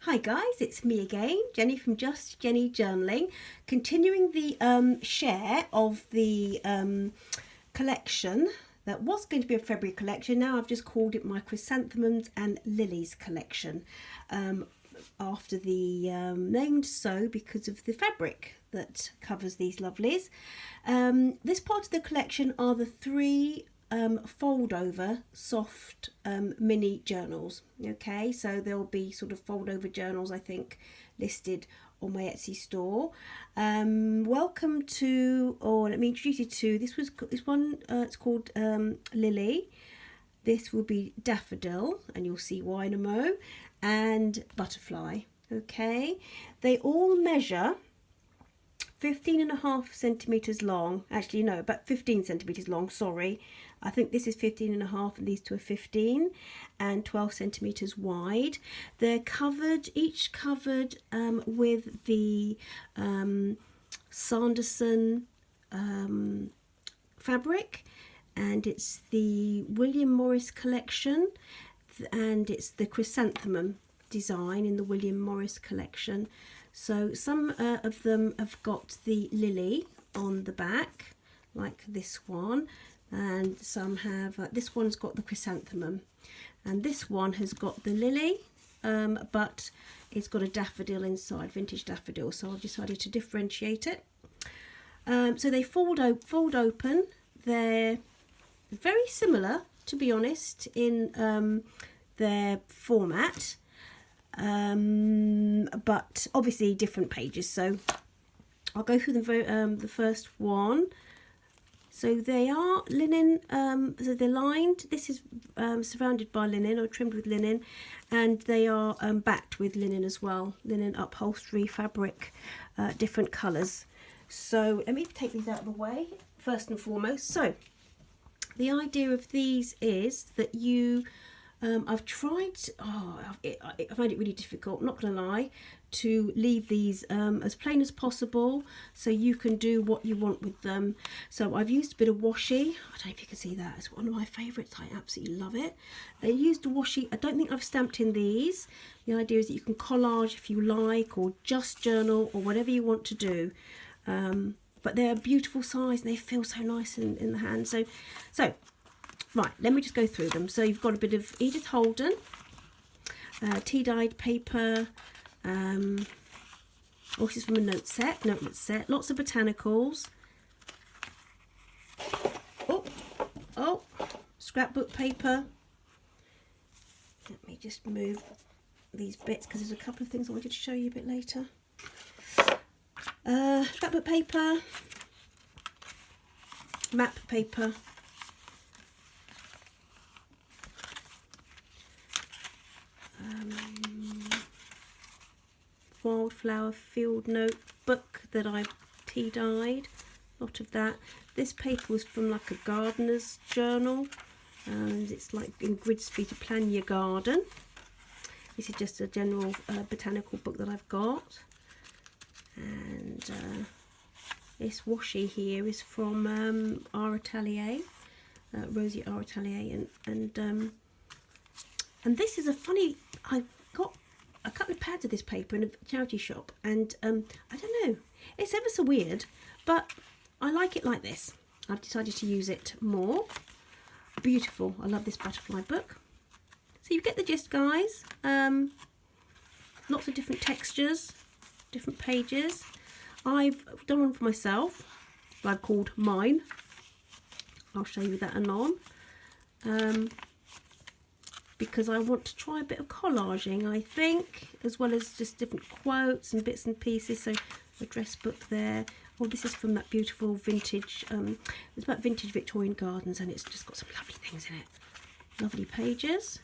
Hi guys, it's me again, Jenny from Just Jenny Journaling, continuing the share of the collection that was going to be a February collection. Now I've just called it my Chrysanthemums and Lilies collection, after the named so because of the fabric that covers these lovelies. This part of the collection are the three fold over soft mini journals. Okay, so there'll be sort of fold over journals, I think, listed on my Etsy store. Welcome to, or let me introduce you to this one. It's called Lily. This will be Daffodil, and you'll see why in a mo, and Butterfly. Okay, they all measure 15.5 centimeters long. Actually, no, about 15 centimeters long. Sorry, I think this is 15.5 and these two are 15, and 12 centimeters wide. They're covered, each covered with the Sanderson fabric, and it's the William Morris collection, and it's the Chrysanthemum Design in the William Morris collection. So some of them have got the lily on the back, like this one, and some have, this one's got the chrysanthemum, and this one has got the lily, but it's got a daffodil inside, vintage daffodil, so I've decided to differentiate it. So they fold open. They're very similar, to be honest, in their format, but obviously different pages, so I'll go through them. The first one, so they are linen, so they're lined. This is surrounded by linen or trimmed with linen, and they are backed with linen as well, linen upholstery fabric, different colours. So let me take these out of the way first and foremost. So the idea of these is that you I've tried, I find it really difficult, not gonna lie, to leave these as plain as possible so you can do what you want with them. So I've used a bit of washi. I don't know if you can see that, it's one of my favourites. I absolutely love it. I used a washi. I don't think I've stamped in these. The idea is that you can collage if you like, or just journal, or whatever you want to do. But they're a beautiful size and they feel so nice in the hand. So right, let me just go through them. So you've got a bit of Edith Holden, tea-dyed paper, this is from a note set, lots of botanicals. Oh, scrapbook paper. Let me just move these bits because there's a couple of things I wanted to show you a bit later. Scrapbook paper, map paper, wildflower field notebook that I've tea-dyed, a lot of that. This paper was from like a gardener's journal, and it's like in grid speed to plan your garden. This is just a general botanical book that I've got. And this washi here is from our atelier, Rosie our atelier, and this is a funny, I got a couple of pads of this paper in a charity shop, and I don't know, it's ever so weird, but I like it like this. I've decided to use it more. Beautiful. I love this butterfly book. So you get the gist, guys. Lots of different textures, different pages. I've done one for myself that I've called mine. I'll show you that anon. Because I want to try a bit of collaging, I think, as well as just different quotes and bits and pieces. So a dress book there. Oh, this is from that beautiful vintage, it's about vintage Victorian gardens, and it's just got some lovely things in it. Lovely pages.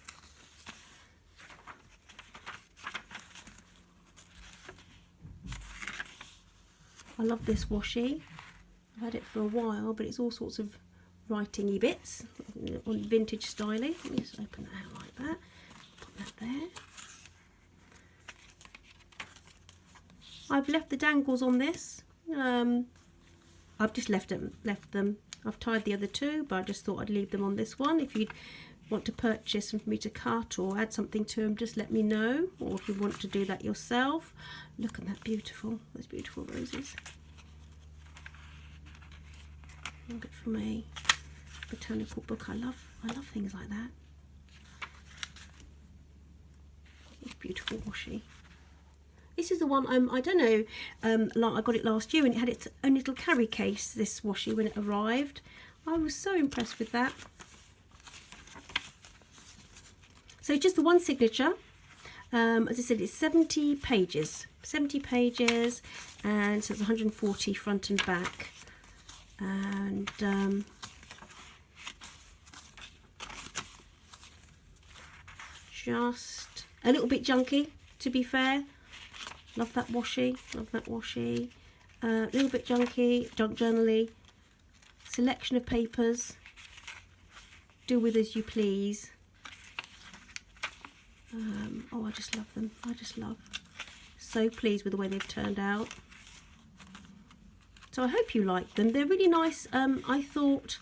I love this washi. I've had it for a while, but it's all sorts of writing-y bits on vintage styling. Let me just open that out like that. Put that there. I've left the dangles on this. I've just left them. I've tied the other two, but I just thought I'd leave them on this one. If you'd want to purchase and for me to cut or add something to them, just let me know. Or if you want to do that yourself, look at that beautiful, those beautiful roses. I got it from a botanical book. I love things like that. It's beautiful washi. This is the one I don't know. I got it last year and it had its own little carry case. This washi when it arrived, I was so impressed with that. So just the one signature. As I said, it's 70 pages. 70 pages, and so it's 140 front and back. And just a little bit junky, to be fair. Love that washi, love that washi. A little bit junky, junk journal-y. Selection of papers. Do with as you please. Oh, I just love them. I just love. So pleased with the way they've turned out. So I hope you like them. They're really nice. I thought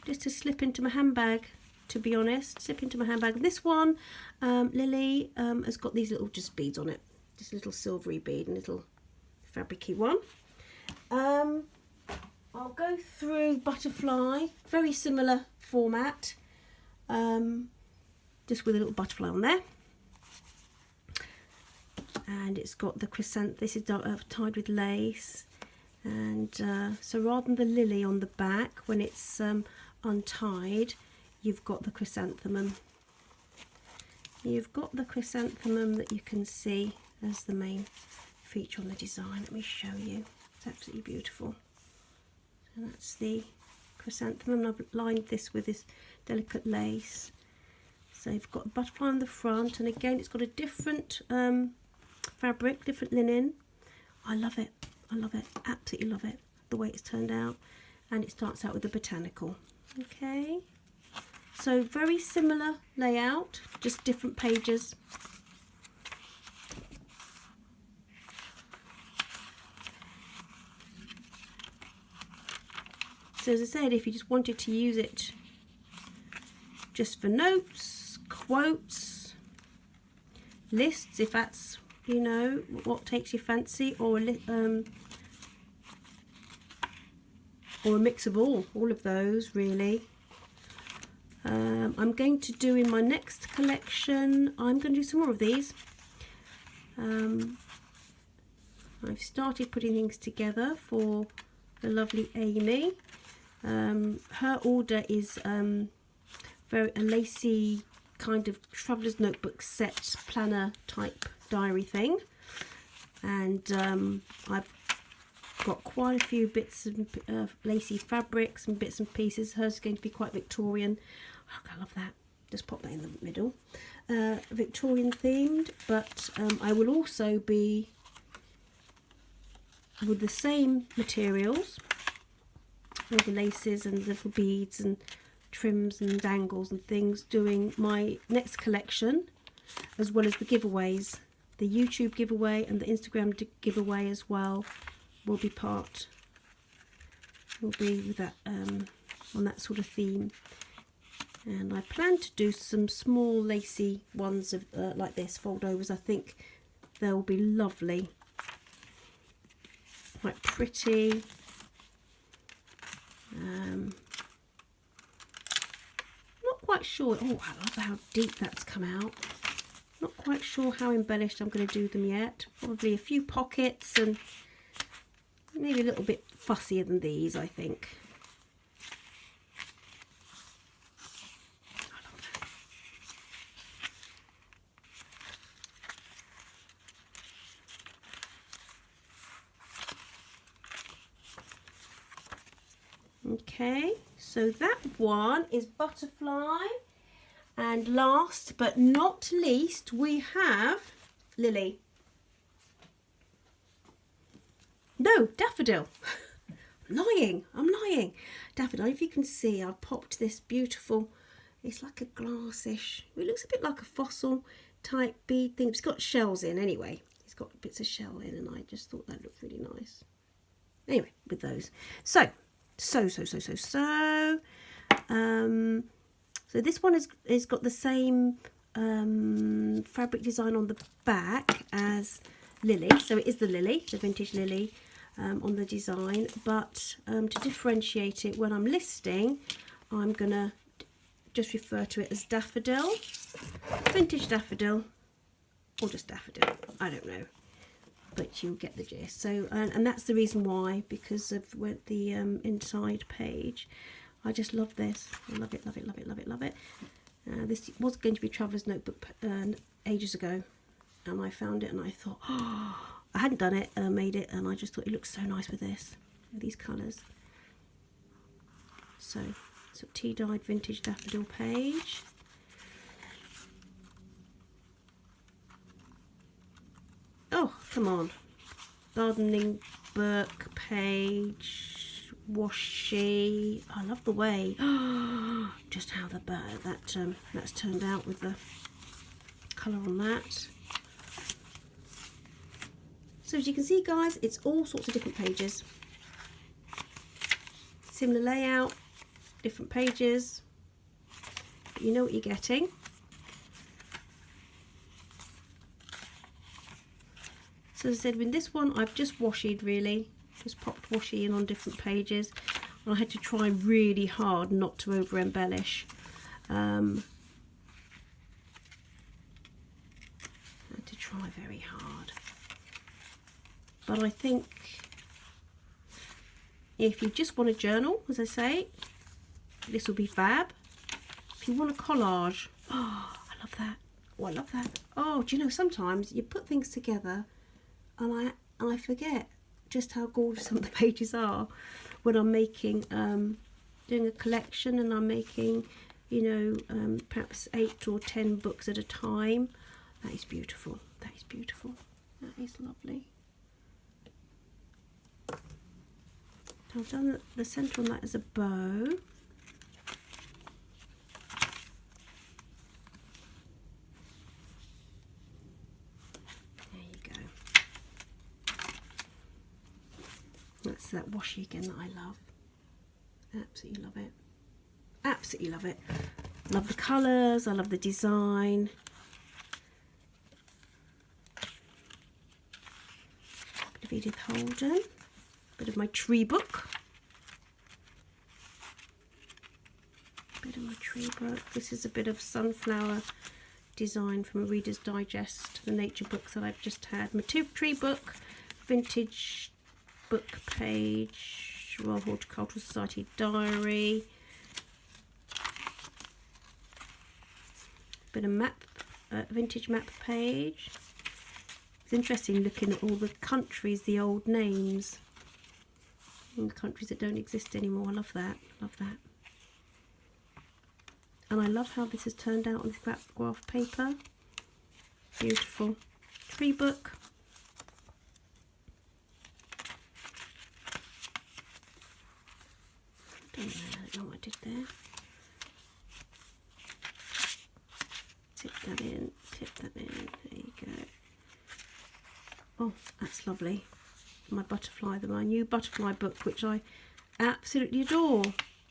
just to slip into my handbag, to be honest. Slip into my handbag. This one, Lily, has got these little just beads on it. Just a little silvery bead and little fabricy one. I'll go through Butterfly. Very similar format. Just with a little butterfly on there. And it's got the chrysanthemum. This is tied with lace. And so rather than the lily on the back, when it's untied, you've got the chrysanthemum. You've got the chrysanthemum that you can see as the main feature on the design. Let me show you. It's absolutely beautiful. And that's the chrysanthemum. I've lined this with this delicate lace. So you've got a butterfly on the front, and again it's got a different fabric, different linen. I love it. I love it. Absolutely love it. The way it's turned out. And it starts out with the botanical. Okay. So very similar layout, just different pages. So as I said, if you just wanted to use it just for notes, quotes, lists, if that's, you know, what takes your fancy, or a mix of all of those, really. I'm going to do in my next collection, I'm going to do some more of these. I've started putting things together for the lovely Amy. Her order is very a lacy kind of traveller's notebook set planner type diary thing, and I've got quite a few bits of lacy fabrics and bits and pieces. Hers is going to be quite Victorian. Oh, I love that. Just pop that in the middle. Victorian themed, but I will also be with the same materials, with the laces and little beads and trims and dangles and things, doing my next collection, as well as the giveaways. The YouTube giveaway and the Instagram giveaway as well will be part, will be with that on that sort of theme. And I plan to do some small lacy ones of like this, fold overs. I think they'll be lovely, quite pretty. Not quite sure. Oh, I love how deep that's come out. Not quite sure how embellished I'm going to do them yet. Probably a few pockets and maybe a little bit fussier than these, I think. Okay, so that one is Butterfly, and last but not least we have Lily. No, Daffodil. I'm lying. Daffodil, if you can see, I've popped this beautiful, it's like a glassish, it looks a bit like a fossil type bead thing. It's got shells in anyway. It's got bits of shell in, and I just thought that looked really nice. Anyway, with those. So So this one is got the same fabric design on the back as Lily, so it is the Lily, the vintage Lily on the design, but to differentiate it when I'm listing, I'm gonna just refer to it as Daffodil, vintage Daffodil, or just Daffodil, I don't know, but you'll get the gist. So and that's the reason why, because of the inside page. I just love this. I love it, love it, love it, love it, love it. This was going to be Traveller's Notebook ages ago, and I found it and I thought, oh, I hadn't done it, made it, and I just thought it looks so nice with this, with these colours. So tea-dyed vintage daffodil page. Oh, come on. Gardening book page. Washi. I love the way just how that's turned out with the colour on that. So as you can see, guys, it's all sorts of different pages, similar layout, different pages, but you know what you're getting. So as I said, with this one I've just washied, really just popped washi in on different pages. I had to try really hard not to over embellish. I had to try very hard, but I think if you just want a journal, as I say, this will be fab. If you want a collage, oh, I love that. Oh, I love that. Oh, do you know, sometimes you put things together and I forget just how gorgeous some of the pages are when I'm making doing a collection, and I'm making, you know, perhaps 8 or 10 books at a time. That is beautiful. That is beautiful. That is lovely. I've done the centre on that as a bow. That's that washi again that I love. Absolutely love it. Absolutely love it. Love the colours, I love the design. Bit of Edith Holden. Bit of my tree book. Bit of my tree book. This is a bit of sunflower design from a Reader's Digest, the nature books that I've just had. My tree book, vintage book page, Royal Horticultural Society diary, bit of map, vintage map page. It's interesting looking at all the countries, the old names, and the countries that don't exist anymore. I love that, love that. And I love how this has turned out on this graph paper. Beautiful. Tree book. I don't know what I did there. Tip that in, tip that in, there you go. Oh, that's lovely. My butterfly, my new butterfly book, which I absolutely adore.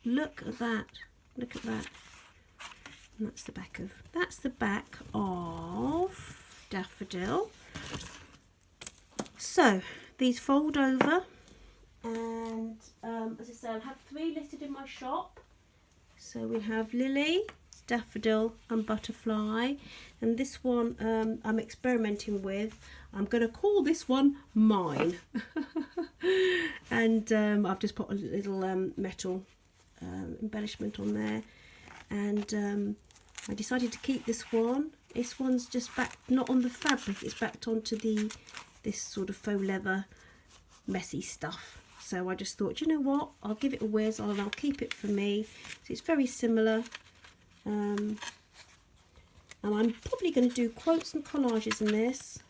Look at that, look at that. And that's the back of Daffodil. So these fold over, and as I said, I have 3 listed in my shop. So we have Lily, Daffodil and Butterfly, and this one I'm experimenting with. I'm going to call this one mine. And I've just put a little metal embellishment on there, and I decided to keep this one. This one's just back, not on the fabric, it's backed onto this sort of faux leather messy stuff. So I just thought, you know what, I'll give it a whiz and I'll keep it for me. So it's very similar. And I'm probably going to do quotes and collages in this.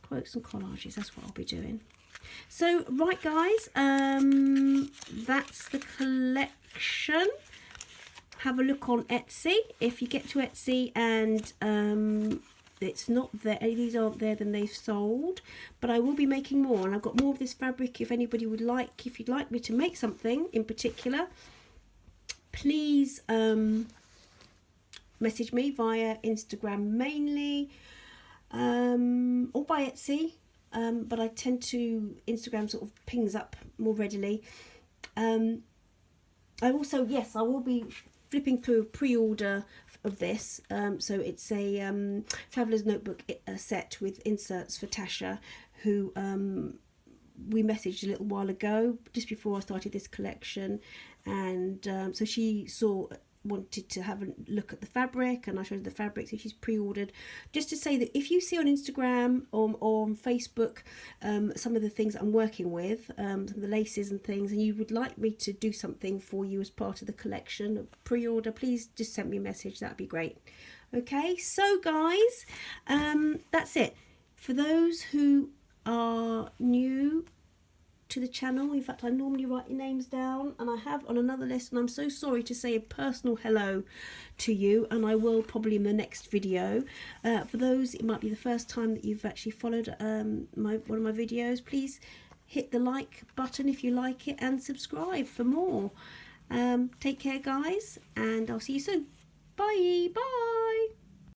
Quotes and collages, that's what I'll be doing. So, right guys, that's the collection. Have a look on Etsy. If you get to Etsy and it's not there, these aren't there, then they've sold. But I will be making more, and I've got more of this fabric if anybody would like, if you'd like me to make something in particular. please message me via Instagram mainly, or by Etsy, but I tend to, Instagram sort of pings up more readily. I also, yes, I will be flipping through a pre-order of this, so it's a traveller's notebook set with inserts for Tasha, who we messaged a little while ago, just before I started this collection, and so she wanted to have a look at the fabric, and I showed her the fabric, so she's pre-ordered. Just to say that if you see on Instagram or on Facebook some of the things I'm working with, some of the laces and things, and you would like me to do something for you as part of the collection pre-order, please just send me a message, that'd be great. Okay, so guys, that's it. For those who are new to the channel, in fact I normally write your names down, and I have on another list, and I'm so sorry to say a personal hello to you, and I will probably in the next video. For those, it might be the first time that you've actually followed one of my videos, please hit the like button if you like it, and subscribe for more. Take care guys, and I'll see you soon. Bye.